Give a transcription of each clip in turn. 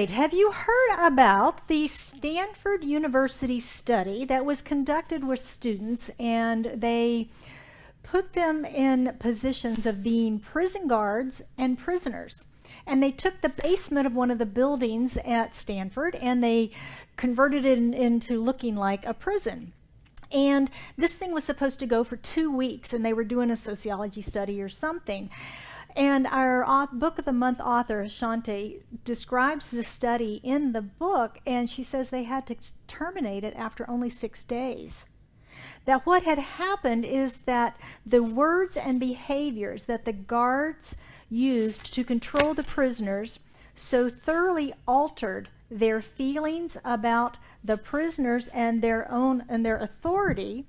right. Have you heard about the Stanford University study that was conducted with students, and they put them in positions of being prison guards and prisoners? And they took the basement of one of the buildings at Stanford and they converted it into looking like a prison. And this thing was supposed to go for 2 weeks, and they were doing a sociology study or something. And our Book of the Month author, Shanti, describes the study in the book, and she says they had to terminate it after only 6 days. That what had happened is that the words and behaviors that the guards used to control the prisoners so thoroughly altered their feelings about the prisoners and their authority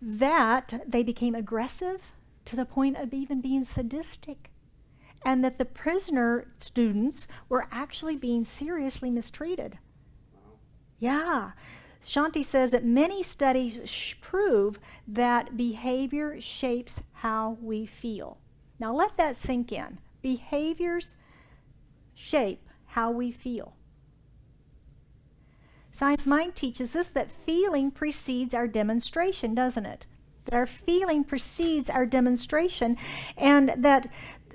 that they became aggressive to the point of even being sadistic, and that the prisoner students were actually being seriously mistreated. Yeah. Shanti says that many studies prove that behavior shapes how we feel. Now let that sink in. Behaviors shape how we feel. Science Mind teaches us that feeling precedes our demonstration, doesn't it? That our feeling precedes our demonstration, and that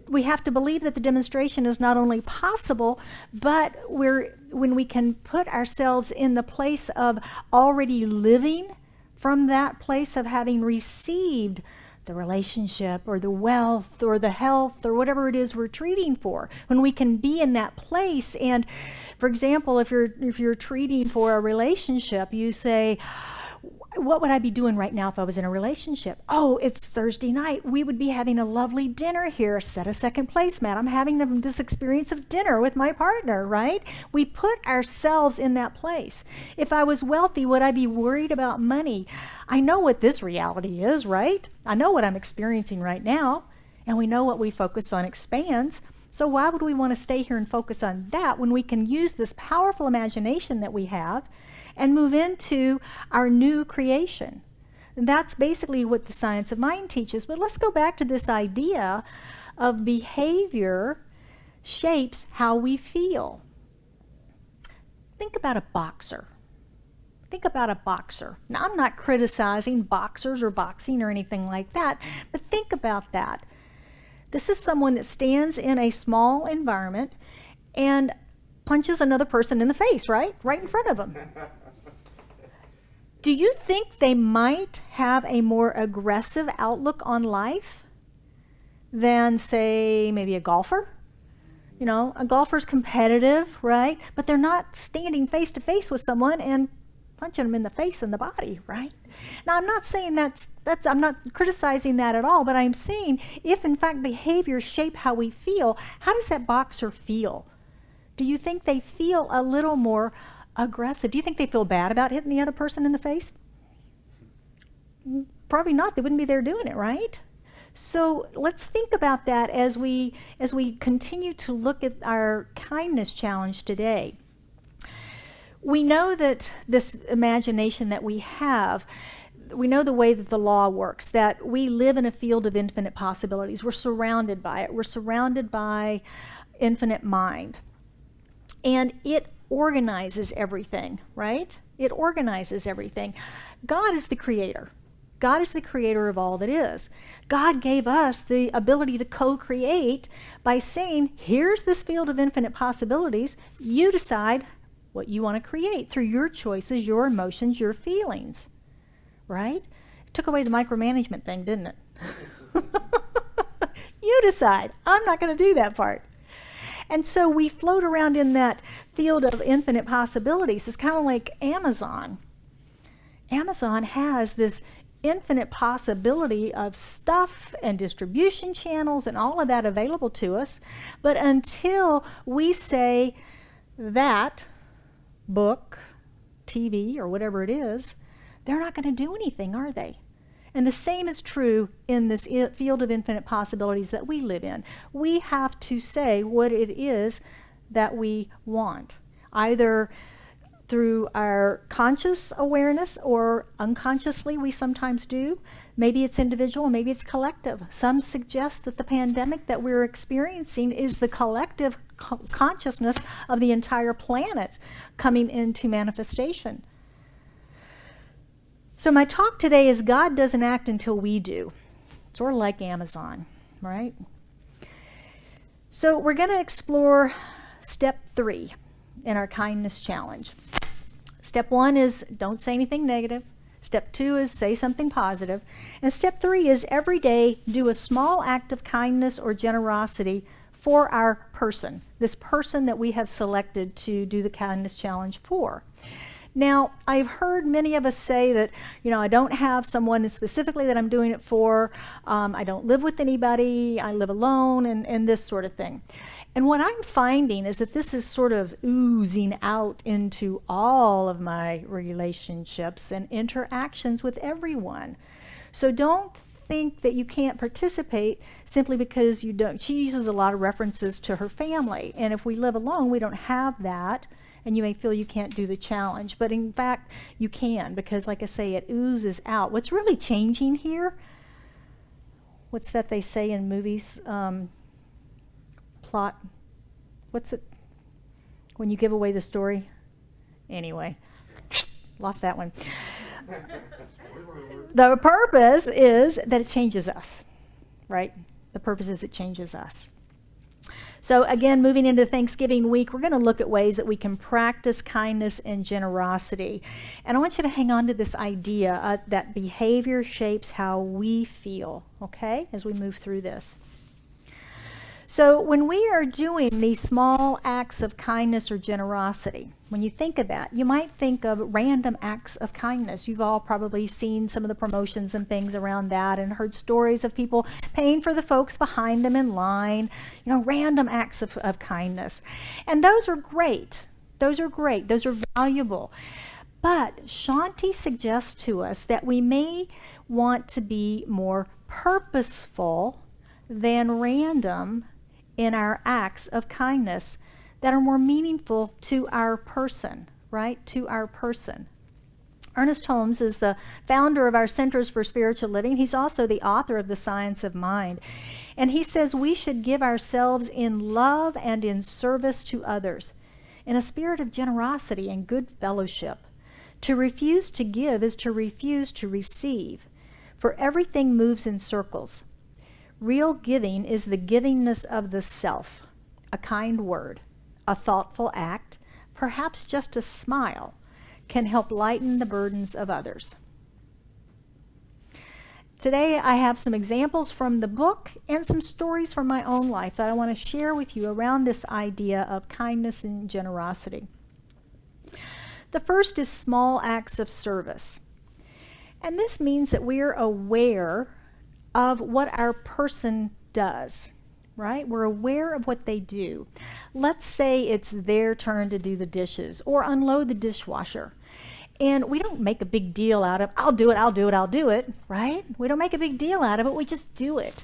we have to believe that the demonstration is not only possible, but when we can put ourselves in the place of already living from that place of having received the relationship or the wealth or the health or whatever it is we're treating for, when we can be in that place. And for example, if you're treating for a relationship, you say, what would I be doing right now if I was in a relationship? Oh, it's Thursday night. We would be having a lovely dinner here. Set a second placemat. I'm having this experience of dinner with my partner, right? We put ourselves in that place. If I was wealthy, would I be worried about money? I know what this reality is, right? I know what I'm experiencing right now, and we know what we focus on expands. So why would we want to stay here and focus on that when we can use this powerful imagination that we have and move into our new creation? And that's basically what the science of mind teaches. But let's go back to this idea of behavior shapes how we feel. Think about a boxer. Think about a boxer. Now, I'm not criticizing boxers or boxing or anything like that, but think about that. This is someone that stands in a small environment and punches another person in the face, right? Right in front of them. Do you think they might have a more aggressive outlook on life than, say, maybe a golfer? You know, a golfer's competitive, right? But they're not standing face to face with someone and punching them in the face and the body, right? Now, I'm not saying I'm not criticizing that at all, but I'm saying if in fact behaviors shape how we feel, how does that boxer feel? Do you think they feel a little more aggressive? Do you think they feel bad about hitting the other person in the face? Probably not. They wouldn't be there doing it, right? So let's think about that as we continue to look at our kindness challenge today. We know that this imagination that we have, we know the way that the law works, that we live in a field of infinite possibilities. We're surrounded by it. We're surrounded by infinite mind. And it organizes everything, right? It organizes everything. God is the creator. God is the creator of all that is. God gave us the ability to co-create by saying, here's this field of infinite possibilities. You decide what you want to create through your choices, your emotions, your feelings, right? It took away the micromanagement thing, didn't it? You decide. I'm not going to do that part. And so we float around in that field of infinite possibilities. It's kind of like Amazon. Amazon has this infinite possibility of stuff and distribution channels and all of that available to us. But until we say that book, TV, or whatever it is, they're not going to do anything, are they? And the same is true in this field of infinite possibilities that we live in. We have to say what it is that we want. Either through our conscious awareness, or unconsciously we sometimes do. Maybe it's individual, maybe it's collective. Some suggest that the pandemic that we're experiencing is the collective consciousness of the entire planet coming into manifestation. So my talk today is God doesn't act until we do. Sort of like Amazon, right? So we're going to explore step 3 in our kindness challenge. Step 1 is don't say anything negative. Step 2 is say something positive. And step 3 is every day do a small act of kindness or generosity for our person, this person that we have selected to do the kindness challenge for. Now, I've heard many of us say that, I don't have someone specifically that I'm doing it for. I don't live with anybody. I live alone, and this sort of thing. And what I'm finding is that this is sort of oozing out into all of my relationships and interactions with everyone. So don't think that you can't participate simply because you don't. She uses a lot of references to her family. And if we live alone, we don't have that. And you may feel you can't do the challenge. But in fact, you can, because like I say, it oozes out. What's really changing here, what's that they say in movies? Plot, what's it when you give away the story? Anyway, lost that one. The purpose is that it changes us, right? The purpose is it changes us. So again, moving into Thanksgiving week, we're going to look at ways that we can practice kindness and generosity. And I want you to hang on to this idea that behavior shapes how we feel, okay, as we move through this. So when we are doing these small acts of kindness or generosity, when you think of that, you might think of random acts of kindness. You've all probably seen some of the promotions and things around that and heard stories of people paying for the folks behind them in line, random acts of kindness. And those are great. Those are great. Those are valuable. But Shanti suggests to us that we may want to be more purposeful than random in our acts of kindness that are more meaningful to our person, right? To our person. Ernest Holmes is the founder of our Centers for Spiritual Living. He's also the author of The Science of Mind. And he says we should give ourselves in love and in service to others, in a spirit of generosity and good fellowship. To refuse to give is to refuse to receive, for everything moves in circles. Real giving is the givingness of the self, a kind word, a thoughtful act, perhaps just a smile, can help lighten the burdens of others. Today I have some examples from the book and some stories from my own life that I want to share with you around this idea of kindness and generosity. The first is small acts of service. And this means that we are aware of what our person does, right? We're aware of what they do. Let's say it's their turn to do the dishes or unload the dishwasher. And we don't make a big deal out of, I'll do it, right? We don't make a big deal out of it, we just do it.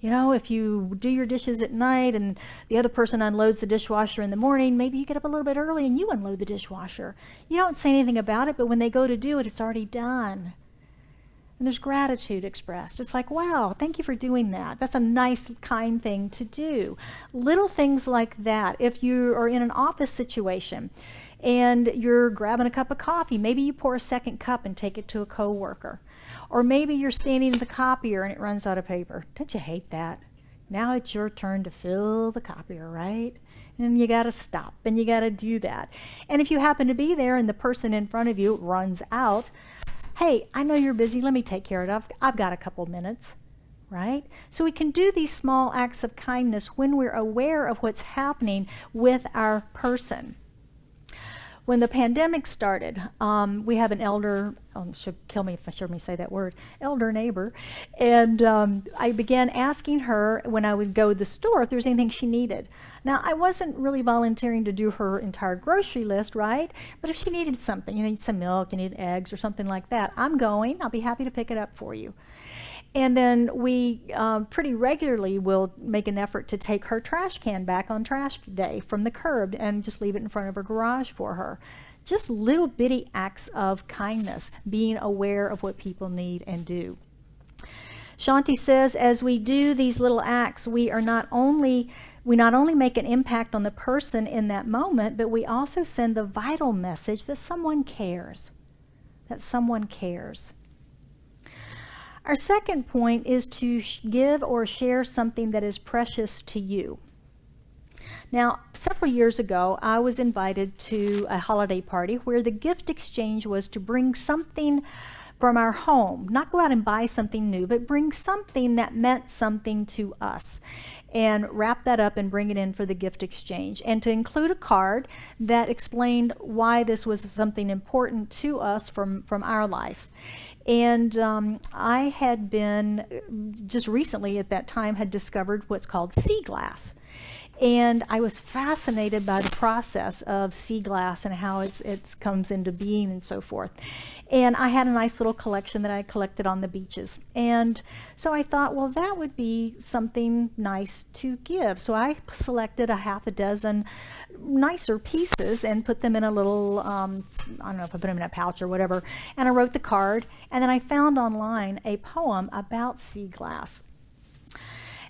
If you do your dishes at night and the other person unloads the dishwasher in the morning, maybe you get up a little bit early and you unload the dishwasher. You don't say anything about it, but when they go to do it, it's already done. And there's gratitude expressed. It's like, wow, thank you for doing that. That's a nice, kind thing to do. Little things like that. If you are in an office situation and you're grabbing a cup of coffee, maybe you pour a second cup and take it to a coworker. Or maybe you're standing at the copier and it runs out of paper. Don't you hate that? Now it's your turn to fill the copier, right? And you got to stop and you got to do that. And if you happen to be there and the person in front of you runs out, hey, I know you're busy, let me take care of it. I've got a couple minutes, right? So we can do these small acts of kindness when we're aware of what's happening with our person. When the pandemic started, we have an elder, she'll kill me if I hear me say that word, elder neighbor, and I began asking her when I would go to the store if there was anything she needed. Now, I wasn't really volunteering to do her entire grocery list, right? But if she needed something, you need some milk, you need eggs or something like that, I'm going, I'll be happy to pick it up for you. And then we pretty regularly will make an effort to take her trash can back on trash day from the curb and just leave it in front of her garage for her. Just little bitty acts of kindness, being aware of what people need and do. Shanti says, as we do these little acts, we not only make an impact on the person in that moment, but we also send the vital message that someone cares. That someone cares. Our second point is to give or share something that is precious to you. Now, several years ago, I was invited to a holiday party where the gift exchange was to bring something from our home, not go out and buy something new, but bring something that meant something to us and wrap that up and bring it in for the gift exchange, and to include a card that explained why this was something important to us from our life. And I had been, just recently at that time, had discovered what's called sea glass. And I was fascinated by the process of sea glass and how it comes into being and so forth. And I had a nice little collection that I collected on the beaches. And so I thought, well, that would be something nice to give. So I selected a half a dozen nicer pieces and put them in a little, I don't know if I put them in a pouch or whatever. And I wrote the card. And then I found online a poem about sea glass.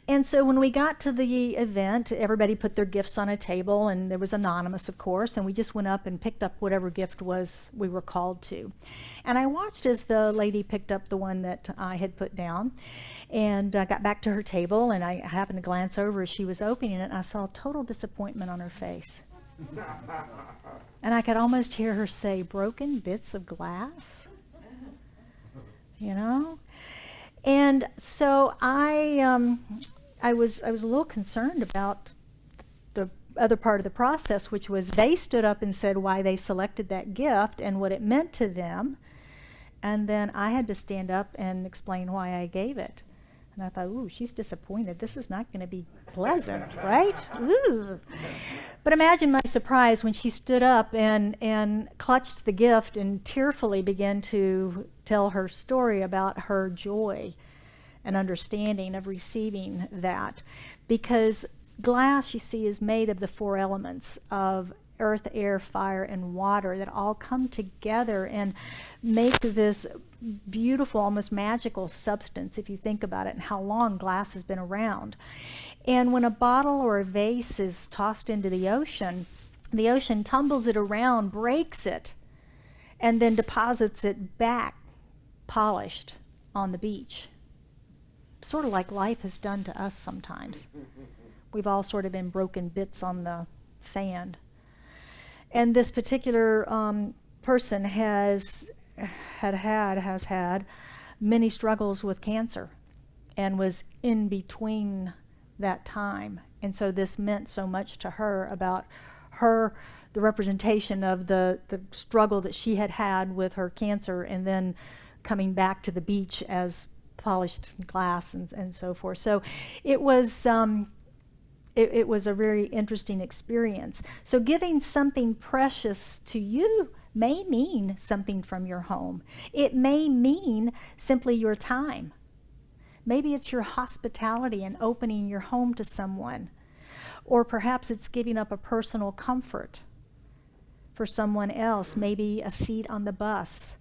And so when we got to the event, everybody put their gifts on a table, and there was anonymous, of course, and we just went up and picked up whatever gift was we were called to. And I watched as the lady picked up the one that I had put down, and got back to her table, and I happened to glance over as she was opening it, and I saw total disappointment on her face. And I could almost hear her say, "Broken bits of glass?" You know? And so I was a little concerned about the other part of the process, which was they stood up and said why they selected that gift and what it meant to them. And then I had to stand up and explain why I gave it. And I thought, ooh, she's disappointed. This is not going to be pleasant, right? Ooh. But imagine my surprise when she stood up and clutched the gift and tearfully began to tell her story about her joy and understanding of receiving that. Because glass, you see, is made of the four elements of earth, air, fire, and water that all come together and make this beautiful, almost magical substance, if you think about it, and how long glass has been around. And when a bottle or a vase is tossed into the ocean tumbles it around, breaks it, and then deposits it back, polished, on the beach. Sort of like life has done to us sometimes. We've all sort of been broken bits on the sand. And this particular person has had many struggles with cancer and was in between that time. And so this meant so much to her about the representation of the struggle that she had had with her cancer, and then coming back to the beach as polished glass and so forth. So it was it was a very interesting experience. So giving something precious to you may mean something from your home. It may mean simply your time. Maybe it's your hospitality and opening your home to someone. Or perhaps it's giving up a personal comfort for someone else. Maybe a seat on the bus.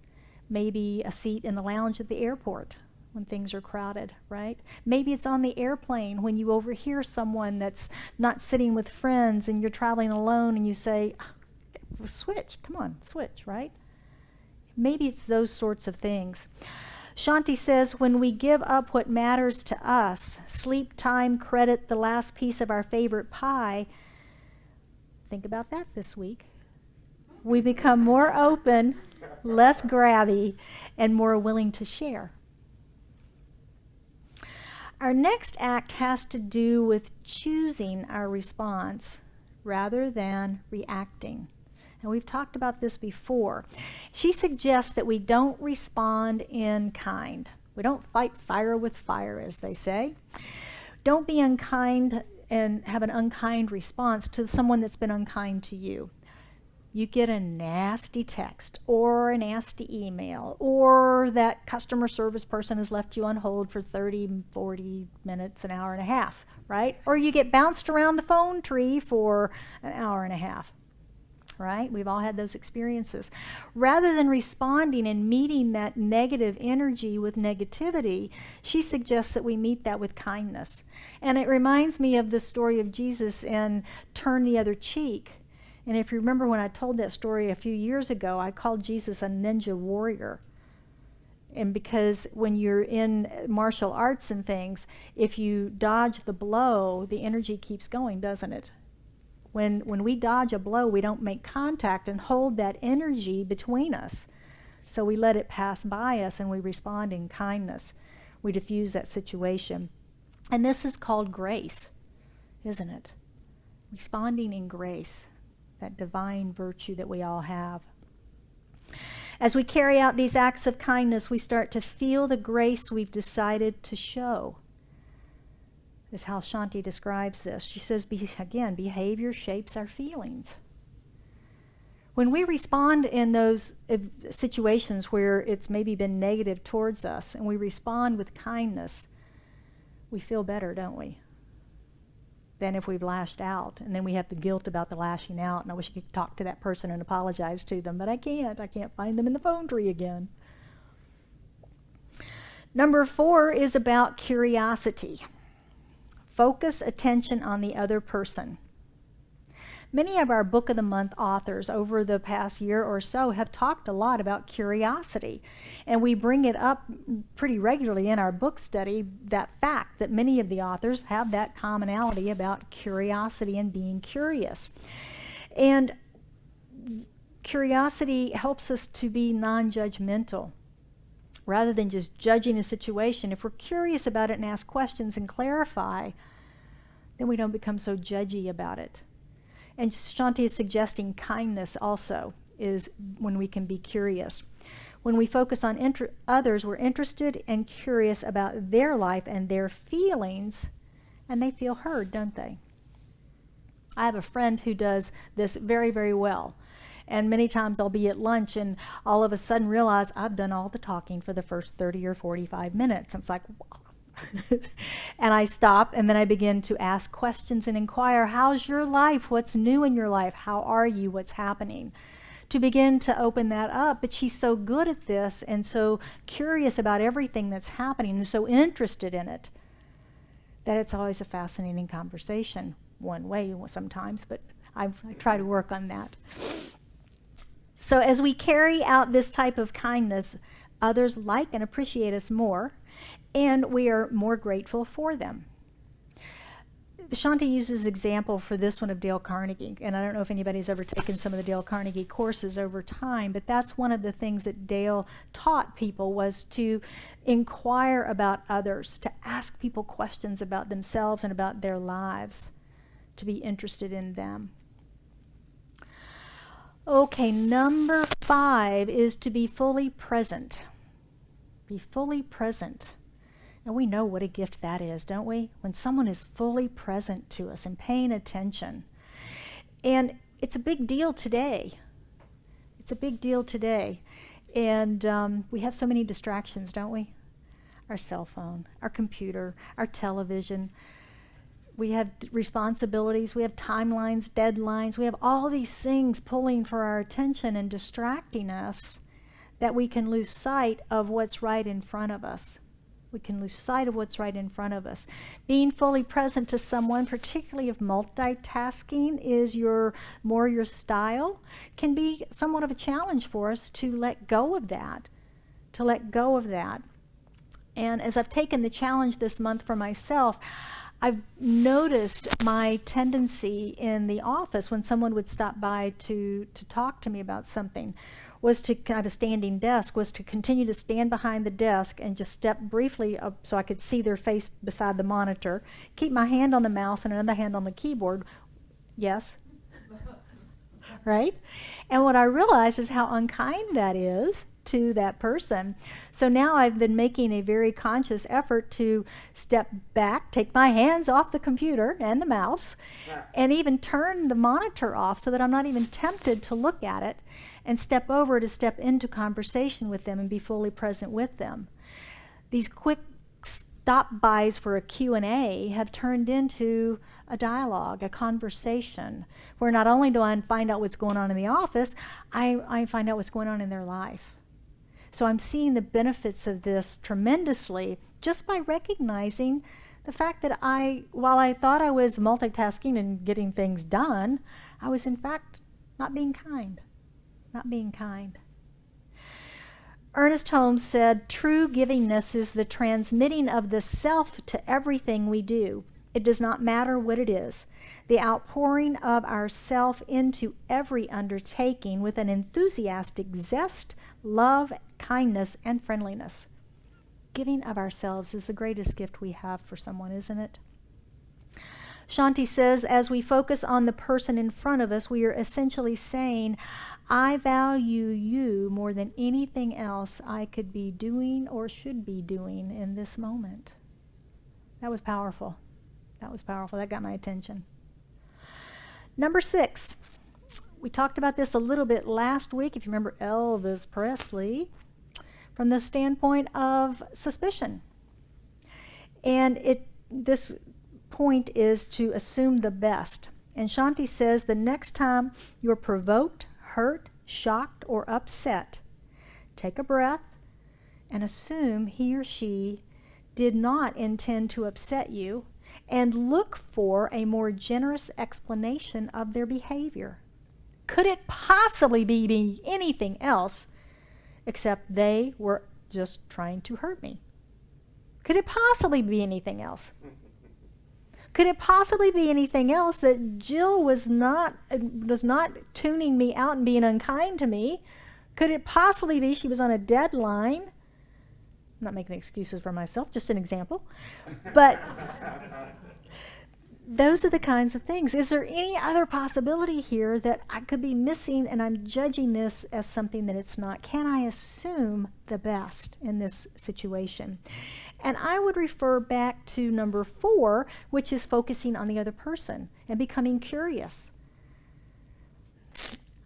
Maybe a seat in the lounge at the airport when things are crowded, right? Maybe it's on the airplane when you overhear someone that's not sitting with friends and you're traveling alone and you say, switch, come on, switch, right? Maybe it's those sorts of things. Shanti says, when we give up what matters to us, sleep time, credit, the last piece of our favorite pie, think about that this week. We become more open, less grabby, and more willing to share. Our next act has to do with choosing our response rather than reacting. And we've talked about this before. She suggests that we don't respond in kind. We don't fight fire with fire, as they say. Don't be unkind and have an unkind response to someone that's been unkind to you. You get a nasty text or a nasty email, or that customer service person has left you on hold for 30, 40 minutes, an hour and a half, right? Or you get bounced around the phone tree for an hour and a half. right? We've all had those experiences. Rather than responding and meeting that negative energy with negativity, she suggests that we meet that with kindness. And it reminds me of the story of Jesus in Turn the Other Cheek. And if you remember when I told that story a few years ago, I called Jesus a ninja warrior. And because when you're in martial arts and things, if you dodge the blow, the energy keeps going, doesn't it? When we dodge a blow, we don't make contact and hold that energy between us. So we let it pass by us and we respond in kindness. We diffuse that situation. And this is called grace, isn't it? Responding in grace, that divine virtue that we all have. As we carry out these acts of kindness, we start to feel the grace we've decided to show. Is how Shanti describes this. She says, again, behavior shapes our feelings. When we respond in those situations where it's maybe been negative towards us and we respond with kindness, we feel better, don't we? Than if we've lashed out, and then we have the guilt about the lashing out, and I wish I could talk to that person and apologize to them, but I can't. I can't find them in the phone tree again. Number 4 is about curiosity. Focus attention on the other person. Many of our Book of the Month authors over the past year or so have talked a lot about curiosity, and we bring it up pretty regularly in our book study, that fact that many of the authors have that commonality about curiosity and being curious. And curiosity helps us to be non-judgmental. Rather than just judging a situation, if we're curious about it and ask questions and clarify, then we don't become so judgy about it. And Shanti is suggesting kindness also is when we can be curious. When we focus on others, we're interested and curious about their life and their feelings, and they feel heard, don't they? I have a friend who does this very, very well. And many times I'll be at lunch and all of a sudden realize I've done all the talking for the first 30 or 45 minutes. And it's like, wow. And I stop and then I begin to ask questions and inquire, how's your life? What's new in your life? How are you? What's happening? To begin to open that up. But she's so good at this and so curious about everything that's happening and so interested in it that it's always a fascinating conversation, one way sometimes, but I try to work on that. So as we carry out this type of kindness, others like and appreciate us more, and we are more grateful for them. Shanti uses example for this one of Dale Carnegie, and I don't know if anybody's ever taken some of the Dale Carnegie courses over time, but that's one of the things that Dale taught people was to inquire about others, to ask people questions about themselves and about their lives, to be interested in them. Okay, number 5 is to be fully present. Be fully present. And we know what a gift that is, don't we? When someone is fully present to us and paying attention. And it's a big deal today. It's a big deal today. And we have so many distractions, don't we? Our cell phone, our computer, our television. We have responsibilities, we have timelines, deadlines, we have all these things pulling for our attention and distracting us that we can lose sight of what's right in front of us. We can lose sight of what's right in front of us. Being fully present to someone, particularly if multitasking is more your style, can be somewhat of a challenge for us to let go of that, And as I've taken the challenge this month for myself, I've noticed my tendency in the office when someone would stop by to talk to me about something was to have a standing desk, was to continue to stand behind the desk and just step briefly up so I could see their face beside the monitor, keep my hand on the mouse and another hand on the keyboard. Yes? Right? And what I realized is how unkind that is to that person. So now I've been making a very conscious effort to step back, take my hands off the computer and the mouse, and even turn the monitor off so that I'm not even tempted to look at it, and step over to step into conversation with them and be fully present with them. These quick stop-bys for a Q&A have turned into a dialogue, a conversation, where not only do I find out what's going on in the office, I find out what's going on in their life. So I'm seeing the benefits of this tremendously just by recognizing the fact that while I thought I was multitasking and getting things done, I was in fact not being kind. Not being kind. Ernest Holmes said, "True givingness is the transmitting of the self to everything we do. It does not matter what it is. The outpouring of our self into every undertaking with an enthusiastic zest, love, kindness, and friendliness." Giving of ourselves is the greatest gift we have for someone, isn't it? Shanti says, as we focus on the person in front of us, we are essentially saying, I value you more than anything else I could be doing or should be doing in this moment. That was powerful. That was powerful. That got my attention. Number 6. We talked about this a little bit last week, if you remember Elvis Presley, from the standpoint of suspicion. And this point is to assume the best. And Shanti says the next time you're provoked, hurt, shocked, or upset, take a breath and assume he or she did not intend to upset you, and look for a more generous explanation of their behavior. Could it possibly be anything else except they were just trying to hurt me? Could it possibly be anything else? Could it possibly be anything else that Jill was not tuning me out and being unkind to me? Could it possibly be she was on a deadline? I'm not making excuses for myself, just an example. But those are the kinds of things. Is there any other possibility here that I could be missing and I'm judging this as something that it's not? Can I assume the best in this situation? And I would refer back to number 4, which is focusing on the other person and becoming curious.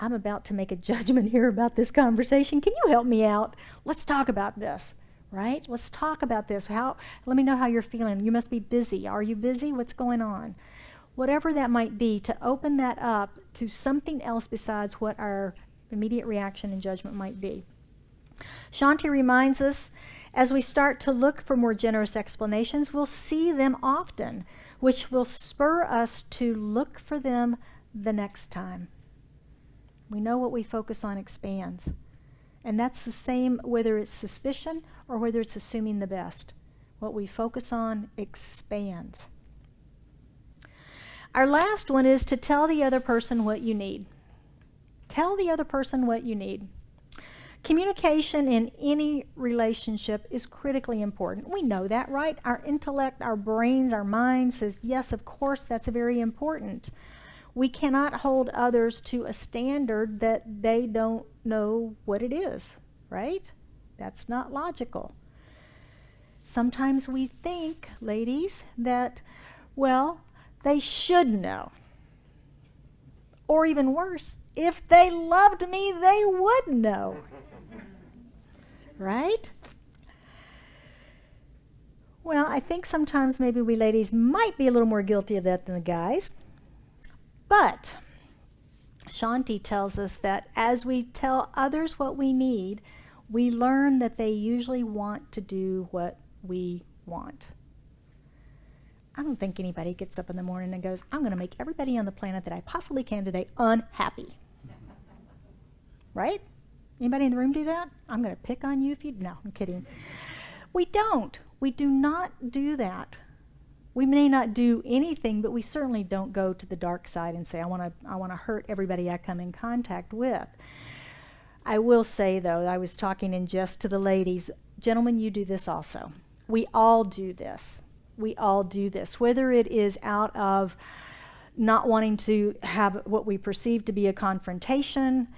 I'm about to make a judgment here about this conversation. Can you help me out? Let's talk about this, right? Let's talk about this. Let me know how you're feeling. You must be busy. Are you busy? What's going on? Whatever that might be, to open that up to something else besides what our immediate reaction and judgment might be. Shanti reminds us, as we start to look for more generous explanations, we'll see them often, which will spur us to look for them the next time. We know what we focus on expands. And that's the same whether it's suspicion or whether it's assuming the best. What we focus on expands. Our last one is to tell the other person what you need. Tell the other person what you need. Communication in any relationship is critically important. We know that, right? Our intellect, our brains, our mind says, yes, of course, that's very important. We cannot hold others to a standard that they don't know what it is, right? That's not logical. Sometimes we think, ladies, that, well, they should know. Or even worse, if they loved me, they would know. Right? Well, I think sometimes maybe we ladies might be a little more guilty of that than the guys. But Shanti tells us that as we tell others what we need, we learn that they usually want to do what we want. I don't think anybody gets up in the morning and goes, I'm going to make everybody on the planet that I possibly can today unhappy. Right? Anybody in the room do that? I'm going to pick on you if you... No, I'm kidding. We don't. We do not do that. We may not do anything, but we certainly don't go to the dark side and say, I want to hurt everybody I come in contact with. I will say, though, I was talking in jest to the ladies, gentlemen, you do this also. We all do this. We all do this, whether it is out of not wanting to have what we perceive to be a confrontation,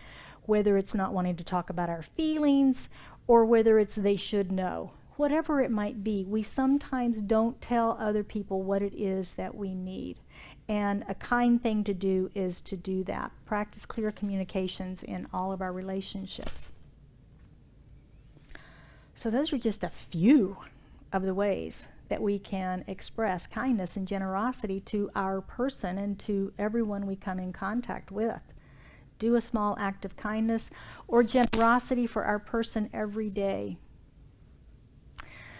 whether it's not wanting to talk about our feelings, or whether it's they should know. Whatever it might be, we sometimes don't tell other people what it is that we need. And a kind thing to do is to do that. Practice clear communications in all of our relationships. So those are just a few of the ways that we can express kindness and generosity to our person and to everyone we come in contact with. Do a small act of kindness or generosity for our person every day.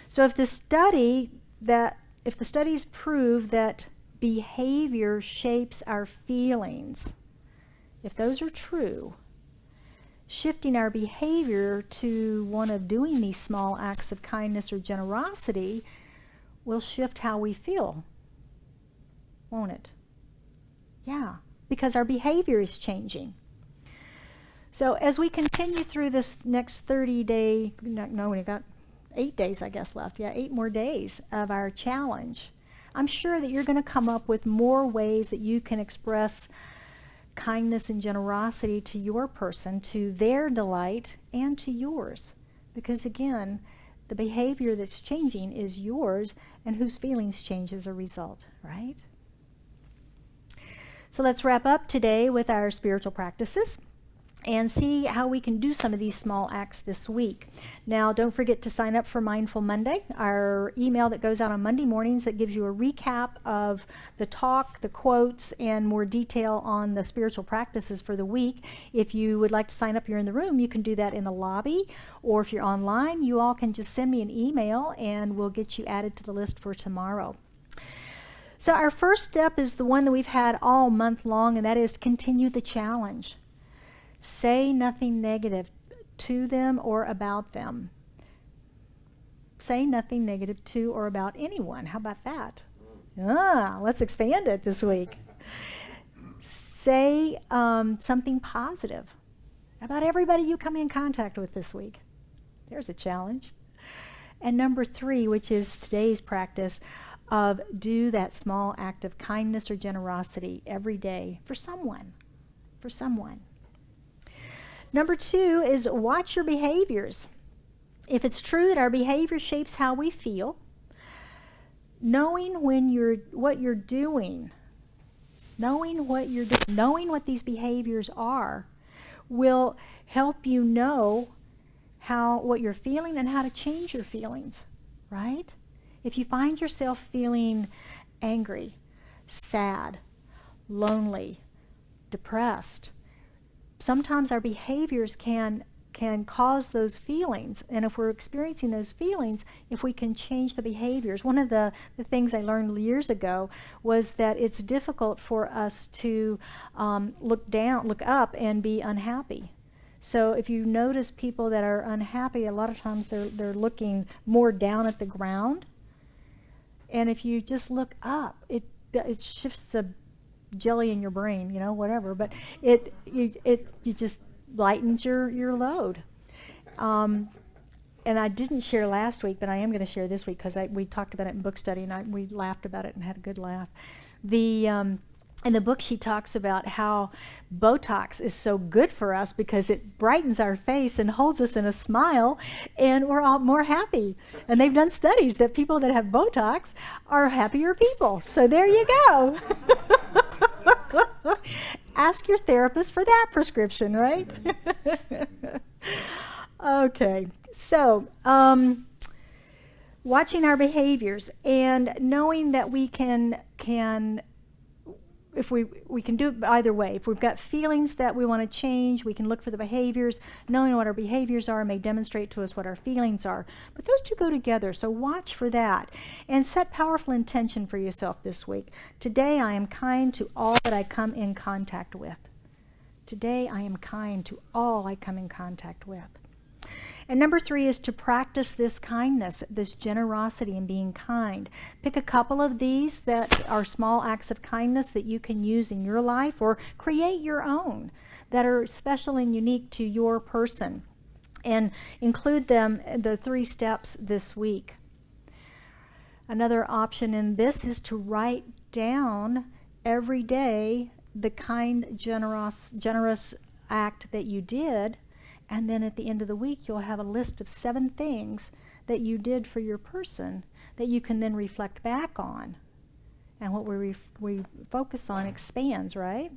So if the studies prove that behavior shapes our feelings, if those are true, shifting our behavior to one of doing these small acts of kindness or generosity will shift how we feel, won't it? Yeah, because our behavior is changing. So as we continue through this next 30-day, we got 8 days, I guess, left. Yeah, 8 more days of our challenge. I'm sure that you're going to come up with more ways that you can express kindness and generosity to your person, to their delight and to yours. Because again, the behavior that's changing is yours, and whose feelings change as a result, right? So let's wrap up today with our spiritual practices and see how we can do some of these small acts this week. Now, don't forget to sign up for Mindful Monday, our email that goes out on Monday mornings that gives you a recap of the talk, the quotes, and more detail on the spiritual practices for the week. If you would like to sign up here in the room, you can do that in the lobby, or if you're online, you all can just send me an email and we'll get you added to the list for tomorrow. So our first step is the one that we've had all month long, and that is to continue the challenge. Say nothing negative to them or about them. Say nothing negative to or about anyone. How about that? Let's expand it this week. Say something positive about everybody you come in contact with this week. There's a challenge. And number 3, which is today's practice, of do that small act of kindness or generosity every day for someone. For someone. Number 2 is watch your behaviors. If it's true that our behavior shapes how we feel, knowing what you're doing, knowing what these behaviors are, will help you know what you're feeling and how to change your feelings, right? If you find yourself feeling angry, sad, lonely, depressed, sometimes our behaviors can cause those feelings. And if we're experiencing those feelings, if we can change the behaviors. One of the things I learned years ago was that it's difficult for us to look up and be unhappy. So if you notice people that are unhappy, a lot of times they're looking more down at the ground. And if you just look up, it shifts the jelly in your brain, whatever, but it just lightens your load. And I didn't share last week, but I am going to share this week because we talked about it in book study, and we laughed about it and had a good laugh. In the book, she talks about how Botox is so good for us because it brightens our face and holds us in a smile, and we're all more happy. And they've done studies that people that have Botox are happier people. So there you go. Ask your therapist for that prescription, right? Okay, so watching our behaviors and knowing that we can if we can do it either way. If we've got feelings that we want to change, we can look for the behaviors. Knowing what our behaviors are may demonstrate to us what our feelings are. But those two go together, so watch for that. And set powerful intention for yourself this week. Today I am kind to all that I come in contact with. Today I am kind to all I come in contact with. And number 3 is to practice this kindness, this generosity and being kind. Pick a couple of these that are small acts of kindness that you can use in your life, or create your own that are special and unique to your person, and include them, the 3 steps, this week. Another option in this is to write down every day the kind, generous act that you did. And then at the end of the week, you'll have a list of 7 things that you did for your person that you can then reflect back on. And what we focus on expands, right?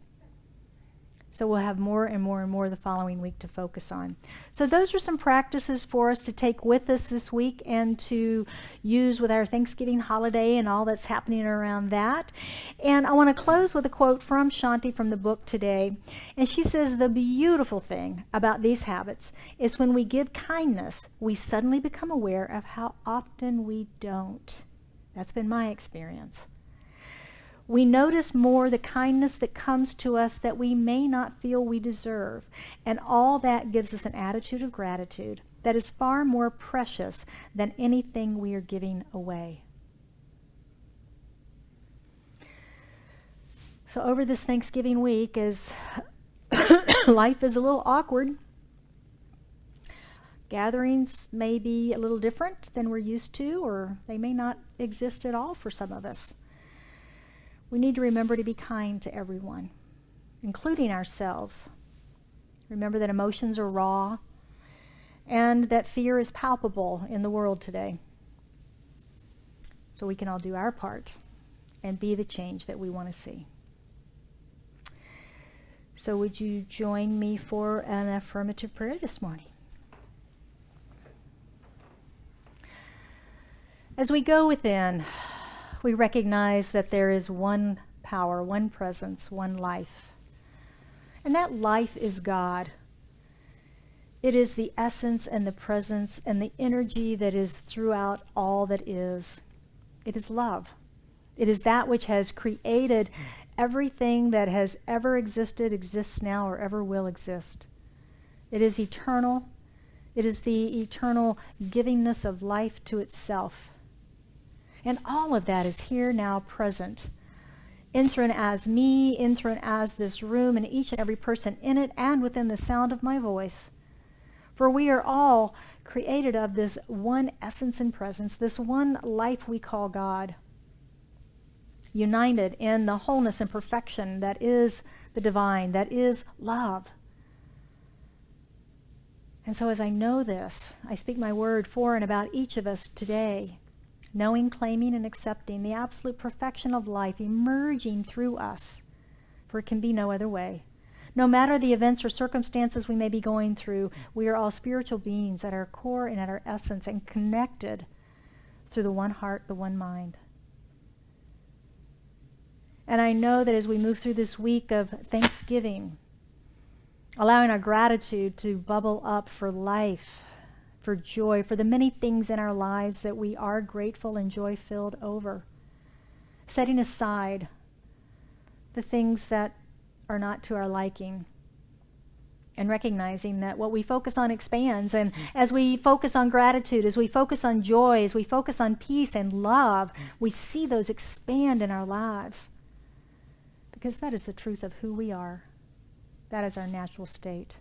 So we'll have more and more and more the following week to focus on. So those are some practices for us to take with us this week and to use with our Thanksgiving holiday and all that's happening around that. And I want to close with a quote from Shanti from the book today. And she says, the beautiful thing about these habits is when we give kindness, we suddenly become aware of how often we don't. That's been my experience. We notice more the kindness that comes to us that we may not feel we deserve. And all that gives us an attitude of gratitude that is far more precious than anything we are giving away. So over this Thanksgiving week, as life is a little awkward, gatherings may be a little different than we're used to, or they may not exist at all for some of us. We need to remember to be kind to everyone, including ourselves. Remember that emotions are raw and that fear is palpable in the world today. So we can all do our part and be the change that we want to see. So would you join me for an affirmative prayer this morning? As we go within, we recognize that there is one power, one presence, one life. And that life is God. It is the essence and the presence and the energy that is throughout all that is. It is love. It is that which has created everything that has ever existed, exists now, or ever will exist. It is eternal. It is the eternal givingness of life to itself. And all of that is here now present, enthroned as me, enthroned as this room, and each and every person in it and within the sound of my voice. For we are all created of this one essence and presence, this one life we call God, united in the wholeness and perfection that is the divine, that is love. And so as I know this, I speak my word for and about each of us today, knowing, claiming, and accepting the absolute perfection of life emerging through us, for it can be no other way. No matter the events or circumstances we may be going through, we are all spiritual beings at our core and at our essence, and connected through the one heart, the one mind. And I know that as we move through this week of Thanksgiving, allowing our gratitude to bubble up for life, for joy, for the many things in our lives that we are grateful and joy-filled over. Setting aside the things that are not to our liking, and recognizing that what we focus on expands. And as we focus on gratitude, as we focus on joy, as we focus on peace and love, we see those expand in our lives. Because that is the truth of who we are. That is our natural state.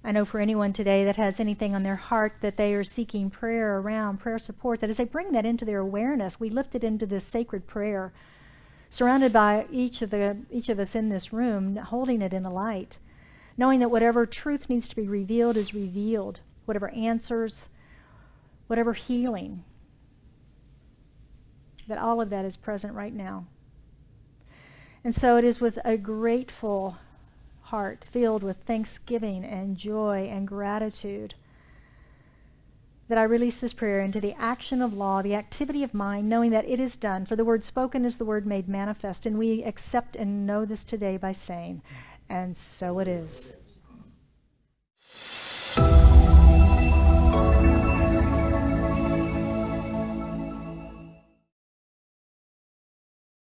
I know for anyone today that has anything on their heart that they are seeking prayer around, prayer support, that as they bring that into their awareness, we lift it into this sacred prayer, surrounded by each of us in this room, holding it in the light, knowing that whatever truth needs to be revealed is revealed, whatever answers, whatever healing, that all of that is present right now. And so it is with a grateful heart filled with thanksgiving and joy and gratitude that I release this prayer into the action of law, the activity of mind, knowing that it is done. For the word spoken is the word made manifest, and we accept and know this today by saying, and so it is.